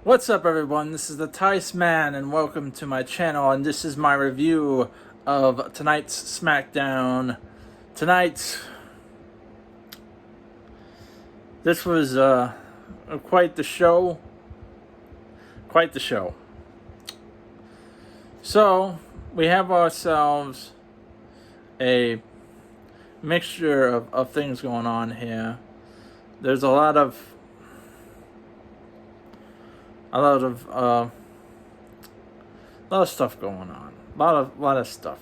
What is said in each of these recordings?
What's up, everyone? This is the Theissman, and welcome to my channel. And this is my review of tonight's SmackDown. This was quite the show. Quite the show. So we have ourselves a mixture of things going on here. There's a lot of stuff going on. A lot of stuff.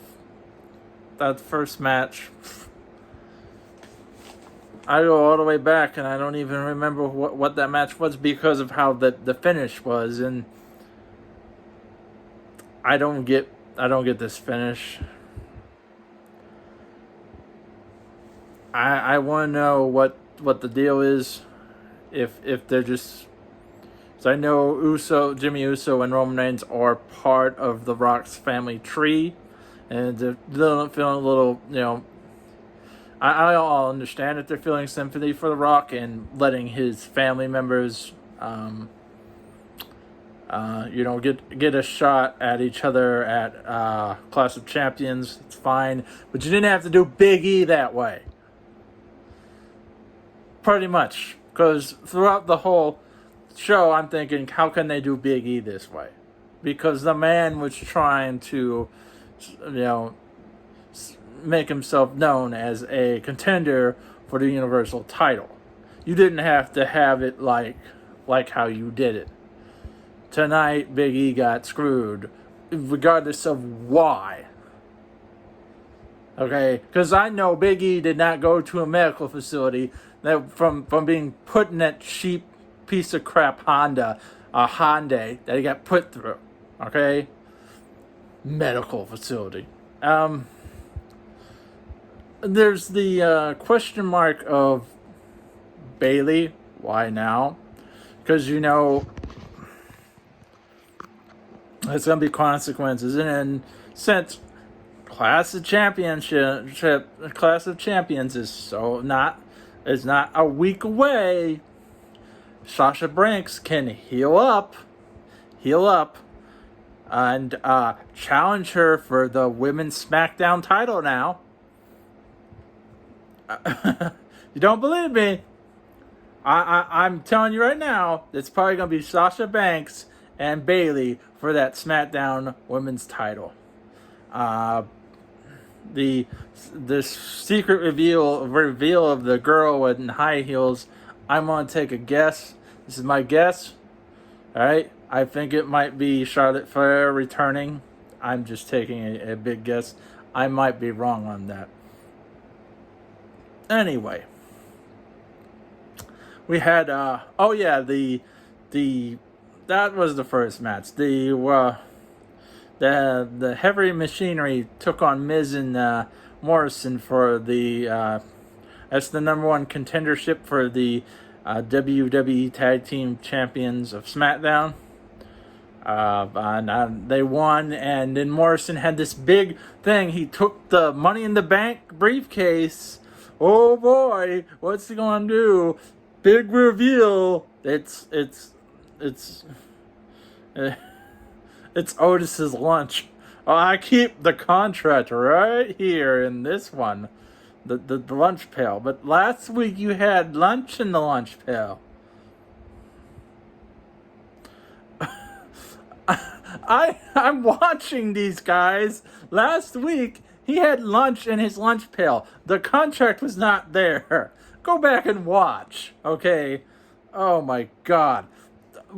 That first match, I go all the way back, and I don't even remember what that match was because of how the finish was, and I don't get this finish. I want to know what the deal is, if they're just. So I know Jimmy Uso and Roman Reigns are part of the Rock's family tree, and they're feeling a little, I'll understand if they're feeling sympathy for the Rock and letting his family members, get a shot at each other at Clash of Champions. It's fine, but you didn't have to do Big E that way. Pretty much, because throughout the whole show, I'm thinking, how can they do Big E this way? Because the man was trying to, make himself known as a contender for the Universal title. You didn't have to have it like how you did it. Tonight, Big E got screwed, regardless of why. Okay? Because I know Big E did not go to a medical facility that from being put in that cheap piece of crap Hyundai that he got put through. Okay? Medical facility. There's the question mark of Bayley. Why now? Because it's going to be consequences. And since Clash of Champions is not a week away, Sasha Banks can heal up, and challenge her for the Women's SmackDown title now. You don't believe me? I'm telling you right now, it's probably going to be Sasha Banks and Bayley for that SmackDown Women's title. The secret reveal of the girl in high heels, I'm going to take a guess. This is my guess. Alright? I think it might be Charlotte Flair returning. I'm just taking a big guess. I might be wrong on that. Anyway. We had, that was the first match. The Heavy Machinery took on Miz and Morrison for that's the number one contendership for the WWE Tag Team Champions of SmackDown. And they won, and then Morrison had this big thing. He took the Money in the Bank briefcase. Oh boy, what's he gonna do? Big reveal. It's Otis's lunch. Oh, I keep the contract right here in this one. The lunch pail. But last week you had lunch in the lunch pail. I'm watching these guys. Last week he had lunch in his lunch pail. The contract was not there. Go back and watch. Okay? Oh my God.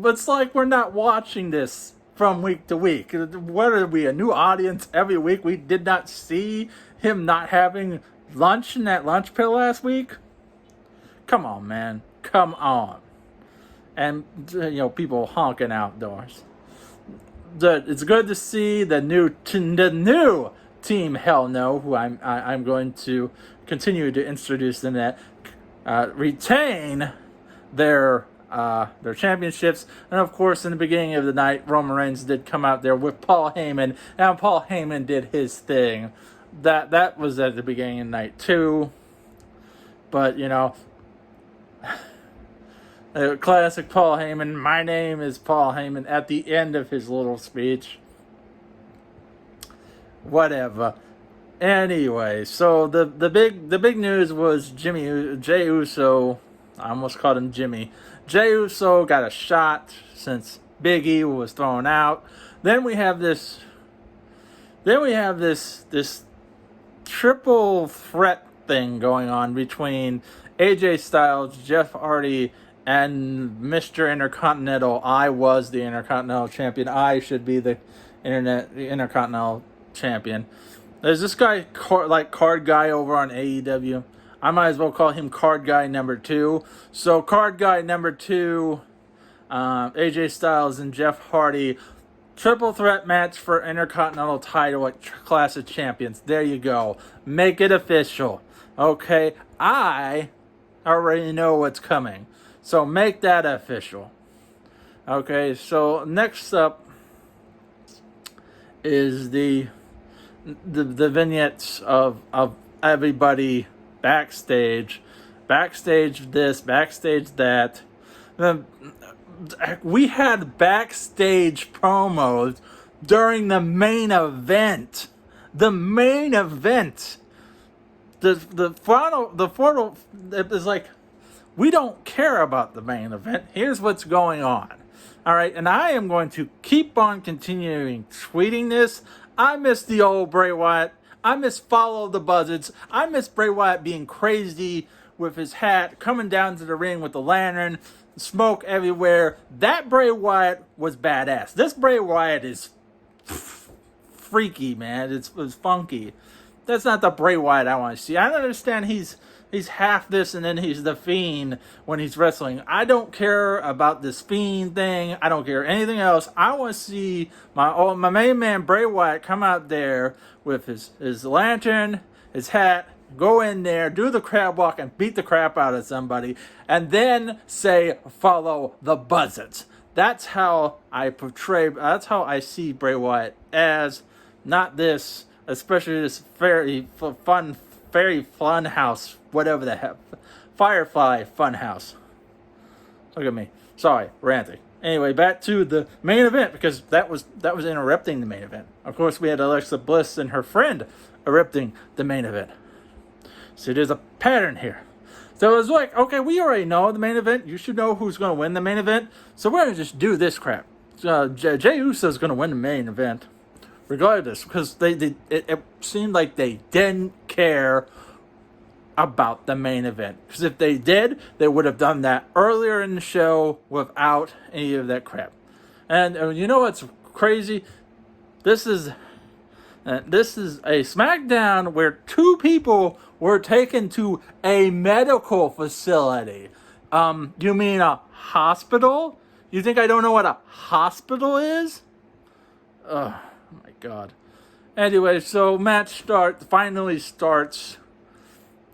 It's like we're not watching this from week to week. What are we, a new audience every week? We did not see him not having lunch in that lunch pail last week? Come on, man. Come on. And, people honking outdoors. It's good to see the new Team Hell No, who I'm going to continue to introduce them, that retain their championships. And of course, in the beginning of the night, Roman Reigns did come out there with Paul Heyman, and Paul Heyman did his thing. That was at the beginning of the night too. But Classic Paul Heyman. My name is Paul Heyman at the end of his little speech. Whatever. Anyway, so the big news was Jey Uso. I almost called him Jimmy. Jey Uso got a shot since Big E was thrown out. Then we have this triple threat thing going on between AJ Styles, Jeff Hardy, and Mr. Intercontinental. I was the Intercontinental Champion. I should be the Intercontinental Champion. There's this guy, Card Guy over on AEW. I might as well call him Card Guy number 2. So Card Guy number 2, AJ Styles and Jeff Hardy, triple threat match for Intercontinental title at Clash of Champions. There you go. Make it official. Okay, I already know what's coming. So make that official. Okay, so next up is the vignettes of everybody backstage this, backstage that. We had backstage promos during the main event. The main event. The final it was like, we don't care about the main event. Here's what's going on. All right, and I am going to keep on continuing tweeting this. I miss the old Bray Wyatt. I miss Follow the Buzzards. I miss Bray Wyatt being crazy with his hat, coming down to the ring with the lantern, smoke everywhere. That Bray Wyatt was badass. This Bray Wyatt is freaky, man. It's funky. That's not the Bray Wyatt I want to see. I don't understand he's half this and then he's the Fiend when he's wrestling. I don't care about this Fiend thing. I don't care anything else. I want to see my main man Bray Wyatt come out there with his lantern, his hat, go in there, do the crab walk, and beat the crap out of somebody, and then say, follow the buzzards. That's how I portray, that's how I see Bray Wyatt as, not this, especially this very fun house, whatever the heck, Firefly fun house. Look at me. Sorry, ranting. Anyway, back to the main event, because that was interrupting the main event. Of course, we had Alexa Bliss and her friend interrupting the main event. So there's a pattern here. So it was like, okay, we already know the main event. You should know who's going to win the main event. So we're going to just do this crap. Jey Uso is going to win the main event, regardless, because it seemed like they didn't care about the main event. Because if they did, they would have done that earlier in the show without any of that crap. And you know what's crazy? This is a SmackDown where 2 people were taken to a medical facility. You mean a hospital? You think I don't know what a hospital is? Oh my God. Anyway, so match finally starts.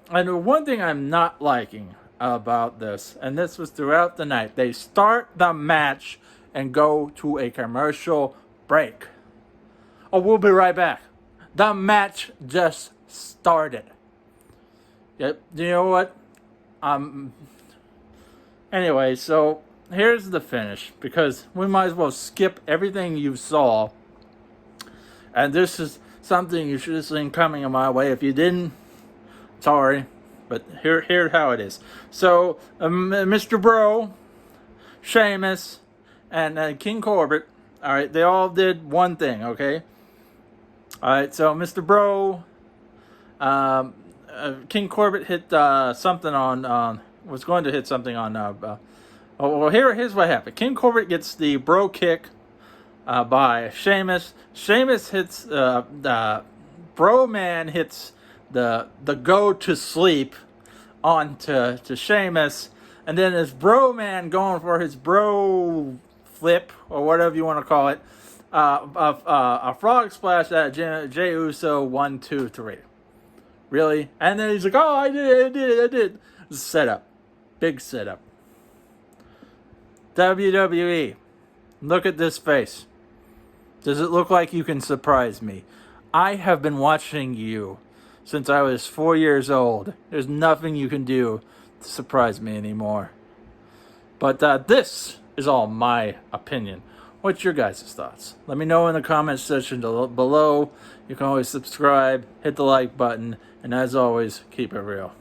And one thing I'm not liking about this, and this was throughout the night, they start the match and go to a commercial break. Oh, we'll be right back. The match just started. Yep. You know what? Anyway, so here's the finish, because we might as well skip everything you saw. And this is something you should have seen coming my way. If you didn't, sorry. But here's how it is. So, Mr. Bro, Sheamus, and King Corbett, all right, they all did one thing, okay? All right, so Mr. Bro, King Corbett hit something on, was going to hit something on, here's what happened. King Corbett gets the bro kick by Sheamus. Sheamus hits, Bro Man hits the go to sleep onto Sheamus. And then his Bro Man going for his bro flip, or whatever you want to call it, a frog splash at Jey Uso, 1, 2, 3. Really? And then he's like, oh, I did. Setup. Big setup. WWE. Look at this face. Does it look like you can surprise me? I have been watching you since I was 4 years old. There's nothing you can do to surprise me anymore. But this is all my opinion. What's your guys' thoughts? Let me know in the comment section below. You can always subscribe, hit the like button, and as always, keep it real.